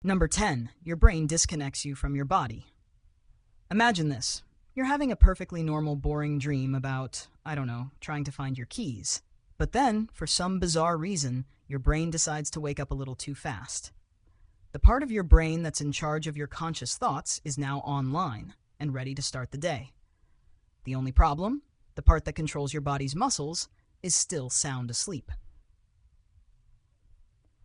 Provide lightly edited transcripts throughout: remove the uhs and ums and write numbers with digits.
Number 10, your brain disconnects you from your body. Imagine this. You're having a perfectly normal, boring dream about, I don't know, trying to find your keys. But then, for some bizarre reason, your brain decides to wake up a little too fast. The part of your brain that's in charge of your conscious thoughts is now online and ready to start the day. The only problem? The part that controls your body's muscles is still sound asleep.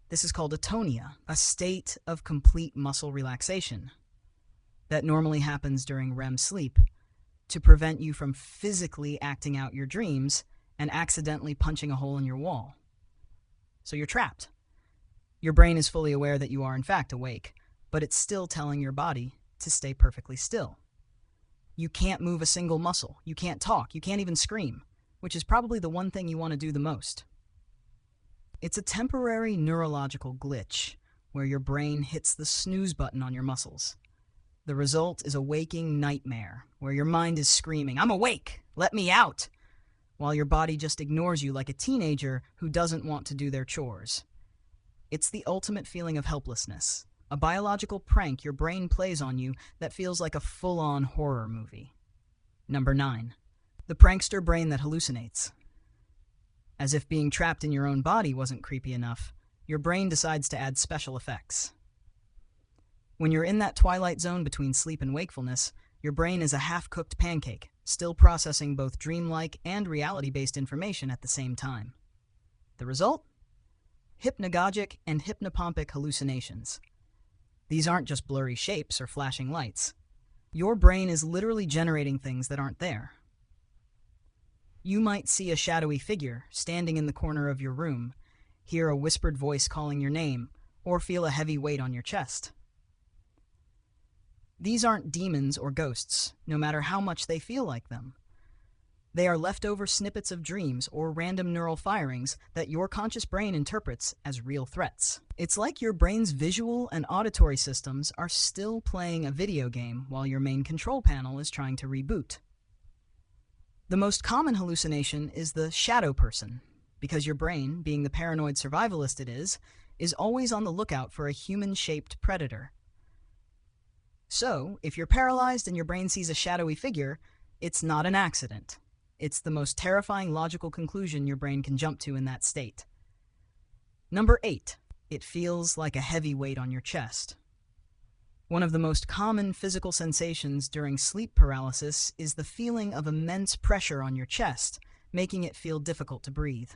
This is called atonia, a state of complete muscle relaxation that normally happens during REM sleep to prevent you from physically acting out your dreams and accidentally punching a hole in your wall. So you're trapped. Your brain is fully aware that you are in fact awake, but it's still telling your body to stay perfectly still. You can't move a single muscle. You can't talk. You can't even scream, which is probably the one thing you want to do the most. It's a temporary neurological glitch where your brain hits the snooze button on your muscles. The result is a waking nightmare where your mind is screaming, "I'm awake! Let me out!" while your body just ignores you like a teenager who doesn't want to do their chores. It's the ultimate feeling of helplessness, a biological prank your brain plays on you that feels like a full-on horror movie. Number 9. The prankster brain that hallucinates. As if being trapped in your own body wasn't creepy enough, your brain decides to add special effects. When you're in that twilight zone between sleep and wakefulness, your brain is a half-cooked pancake, still processing both dreamlike and reality-based information at the same time. The result? Hypnagogic and hypnopompic hallucinations. These aren't just blurry shapes or flashing lights. Your brain is literally generating things that aren't there. You might see a shadowy figure standing in the corner of your room, hear a whispered voice calling your name, or feel a heavy weight on your chest. These aren't demons or ghosts, no matter how much they feel like them. They are leftover snippets of dreams or random neural firings that your conscious brain interprets as real threats. It's like your brain's visual and auditory systems are still playing a video game while your main control panel is trying to reboot. The most common hallucination is the shadow person, because your brain, being the paranoid survivalist it is always on the lookout for a human-shaped predator. So, if you're paralyzed and your brain sees a shadowy figure, it's not an accident. It's the most terrifying logical conclusion your brain can jump to in that state. Number 8. It feels like a heavy weight on your chest. One of the most common physical sensations during sleep paralysis is the feeling of immense pressure on your chest, making it feel difficult to breathe.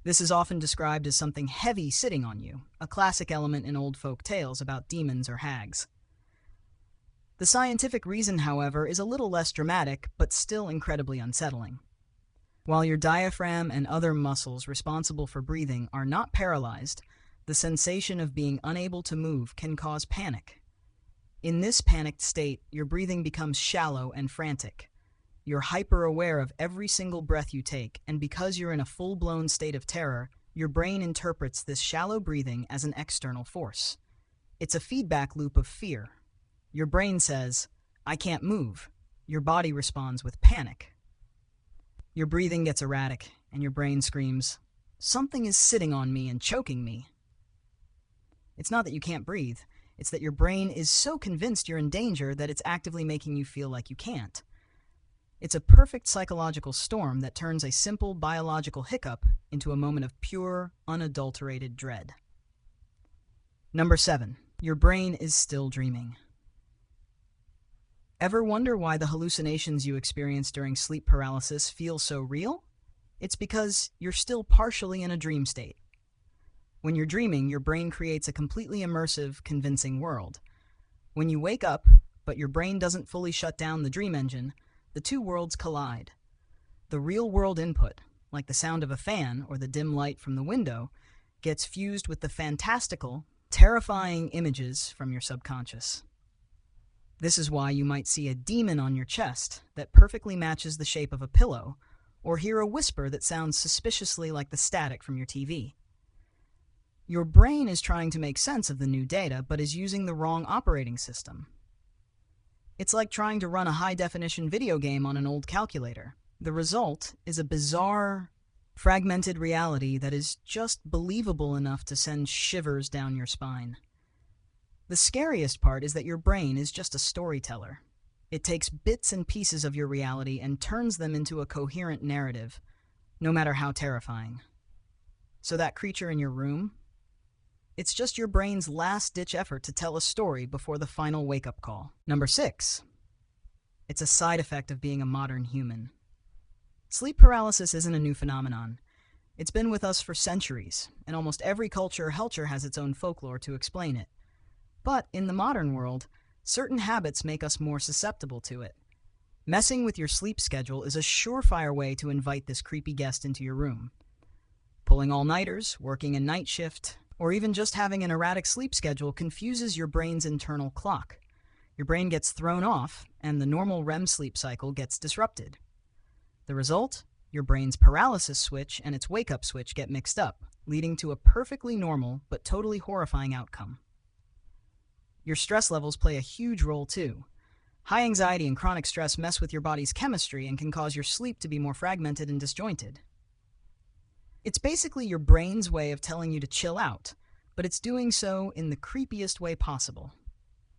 This is often described as something heavy sitting on you, a classic element in old folk tales about demons or hags. The scientific reason, however, is a little less dramatic, but still incredibly unsettling. While your diaphragm and other muscles responsible for breathing are not paralyzed, the sensation of being unable to move can cause panic. In this panicked state, your breathing becomes shallow and frantic. You're hyper-aware of every single breath you take, and because you're in a full-blown state of terror, your brain interprets this shallow breathing as an external force. It's a feedback loop of fear. Your brain says, "I can't move." Your body responds with panic. Your breathing gets erratic, and your brain screams, "Something is sitting on me and choking me." It's not that you can't breathe. It's that your brain is so convinced you're in danger that it's actively making you feel like you can't. It's a perfect psychological storm that turns a simple biological hiccup into a moment of pure, unadulterated dread. Number 7. Your brain is still dreaming. Ever wonder why the hallucinations you experience during sleep paralysis feel so real? It's because you're still partially in a dream state. When you're dreaming, your brain creates a completely immersive, convincing world. When you wake up, but your brain doesn't fully shut down the dream engine, the two worlds collide. The real-world input, like the sound of a fan or the dim light from the window, gets fused with the fantastical, terrifying images from your subconscious. This is why you might see a demon on your chest that perfectly matches the shape of a pillow, or hear a whisper that sounds suspiciously like the static from your TV. Your brain is trying to make sense of the new data, but is using the wrong operating system. It's like trying to run a high-definition video game on an old calculator. The result is a bizarre, fragmented reality that is just believable enough to send shivers down your spine. The scariest part is that your brain is just a storyteller. It takes bits and pieces of your reality and turns them into a coherent narrative, no matter how terrifying. So that creature in your room? It's just your brain's last-ditch effort to tell a story before the final wake-up call. Number 6. It's a side effect of being a modern human. Sleep paralysis isn't a new phenomenon. It's been with us for centuries, and almost every culture or culture has its own folklore to explain it. But in the modern world, certain habits make us more susceptible to it. Messing with your sleep schedule is a surefire way to invite this creepy guest into your room. Pulling all-nighters, working a night shift, or even just having an erratic sleep schedule confuses your brain's internal clock. Your brain gets thrown off, and the normal REM sleep cycle gets disrupted. The result? Your brain's paralysis switch and its wake-up switch get mixed up, leading to a perfectly normal but totally horrifying outcome. Your stress levels play a huge role too. High anxiety and chronic stress mess with your body's chemistry and can cause your sleep to be more fragmented and disjointed. It's basically your brain's way of telling you to chill out, but it's doing so in the creepiest way possible.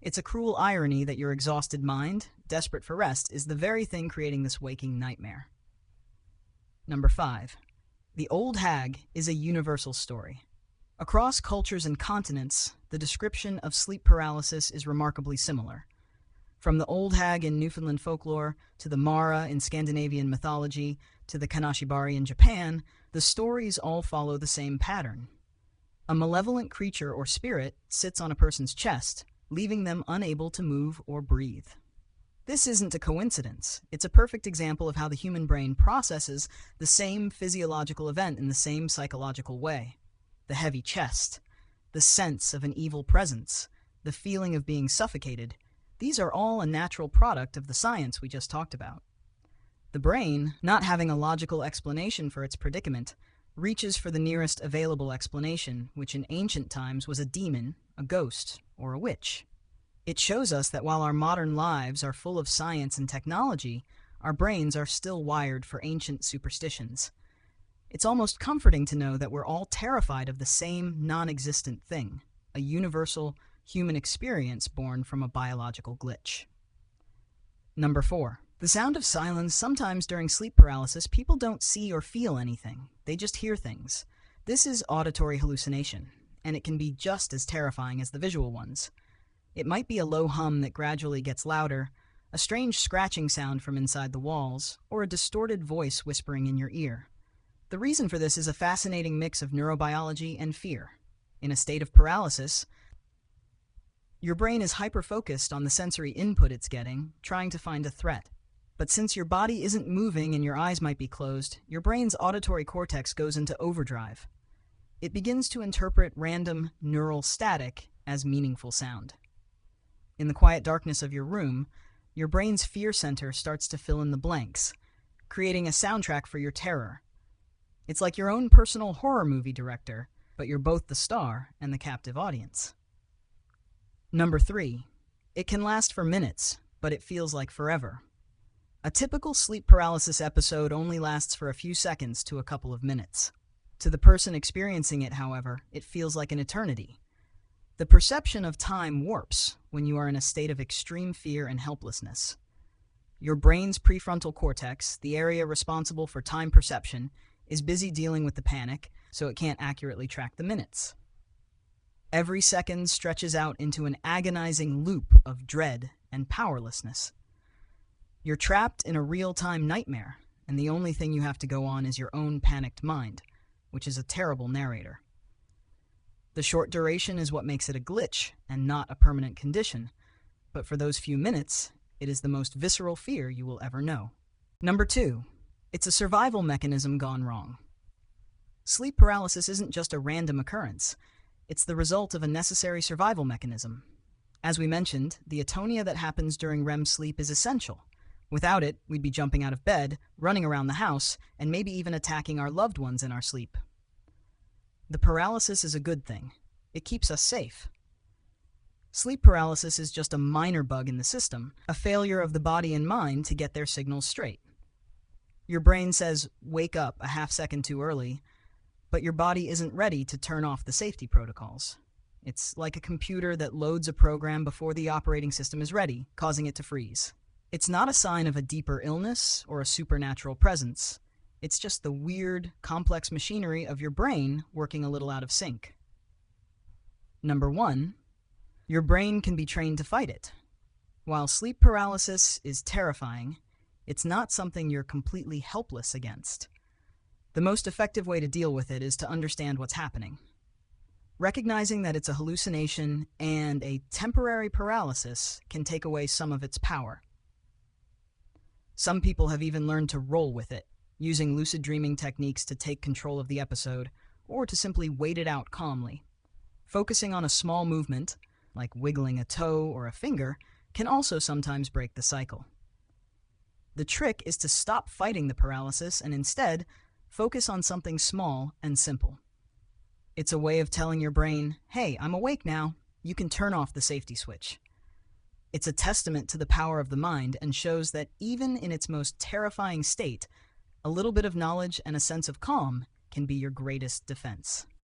It's a cruel irony that your exhausted mind, desperate for rest, is the very thing creating this waking nightmare. Number 5. The old hag is a universal story. Across cultures and continents, the description of sleep paralysis is remarkably similar. From the old hag in Newfoundland folklore, to the Mara in Scandinavian mythology, to the Kanashibari in Japan, the stories all follow the same pattern. A malevolent creature or spirit sits on a person's chest, leaving them unable to move or breathe. This isn't a coincidence. It's a perfect example of how the human brain processes the same physiological event in the same psychological way. The heavy chest, the sense of an evil presence, the feeling of being suffocated, these are all a natural product of the science we just talked about. The brain, not having a logical explanation for its predicament, reaches for the nearest available explanation, which in ancient times was a demon, a ghost, or a witch. It shows us that while our modern lives are full of science and technology, our brains are still wired for ancient superstitions. It's almost comforting to know that we're all terrified of the same non-existent thing, a universal human experience born from a biological glitch. Number 4. The sound of silence. Sometimes during sleep paralysis, people don't see or feel anything. They just hear things. This is auditory hallucination, and it can be just as terrifying as the visual ones. It might be a low hum that gradually gets louder, a strange scratching sound from inside the walls, or a distorted voice whispering in your ear. The reason for this is a fascinating mix of neurobiology and fear. In a state of paralysis, your brain is hyper-focused on the sensory input it's getting, trying to find a threat. But since your body isn't moving and your eyes might be closed, your brain's auditory cortex goes into overdrive. It begins to interpret random neural static as meaningful sound. In the quiet darkness of your room, your brain's fear center starts to fill in the blanks, creating a soundtrack for your terror. It's like your own personal horror movie director, but you're both the star and the captive audience. Number 3. It can last for minutes, but it feels like forever. A typical sleep paralysis episode only lasts for a few seconds to a couple of minutes. To the person experiencing it, however, it feels like an eternity. The perception of time warps when you are in a state of extreme fear and helplessness. Your brain's prefrontal cortex, the area responsible for time perception, is busy dealing with the panic, so it can't accurately track the minutes. Every second stretches out into an agonizing loop of dread and powerlessness. You're trapped in a real-time nightmare, and the only thing you have to go on is your own panicked mind, which is a terrible narrator. The short duration is what makes it a glitch and not a permanent condition, but for those few minutes, it is the most visceral fear you will ever know. Number 2. It's a survival mechanism gone wrong. Sleep paralysis isn't just a random occurrence. It's the result of a necessary survival mechanism. As we mentioned, the atonia that happens during REM sleep is essential. Without it, we'd be jumping out of bed, running around the house, and maybe even attacking our loved ones in our sleep. The paralysis is a good thing. It keeps us safe. Sleep paralysis is just a minor bug in the system, a failure of the body and mind to get their signals straight. Your brain says, wake up a half second too early, but your body isn't ready to turn off the safety protocols. It's like a computer that loads a program before the operating system is ready, causing it to freeze. It's not a sign of a deeper illness or a supernatural presence. It's just the weird, complex machinery of your brain working a little out of sync. Number 1, your brain can be trained to fight it. While sleep paralysis is terrifying, it's not something you're completely helpless against. The most effective way to deal with it is to understand what's happening. Recognizing that it's a hallucination and a temporary paralysis can take away some of its power. Some people have even learned to roll with it, using lucid dreaming techniques to take control of the episode or to simply wait it out calmly. Focusing on a small movement, like wiggling a toe or a finger, can also sometimes break the cycle. The trick is to stop fighting the paralysis and instead focus on something small and simple. It's a way of telling your brain, hey, I'm awake now. You can turn off the safety switch. It's a testament to the power of the mind and shows that even in its most terrifying state, a little bit of knowledge and a sense of calm can be your greatest defense.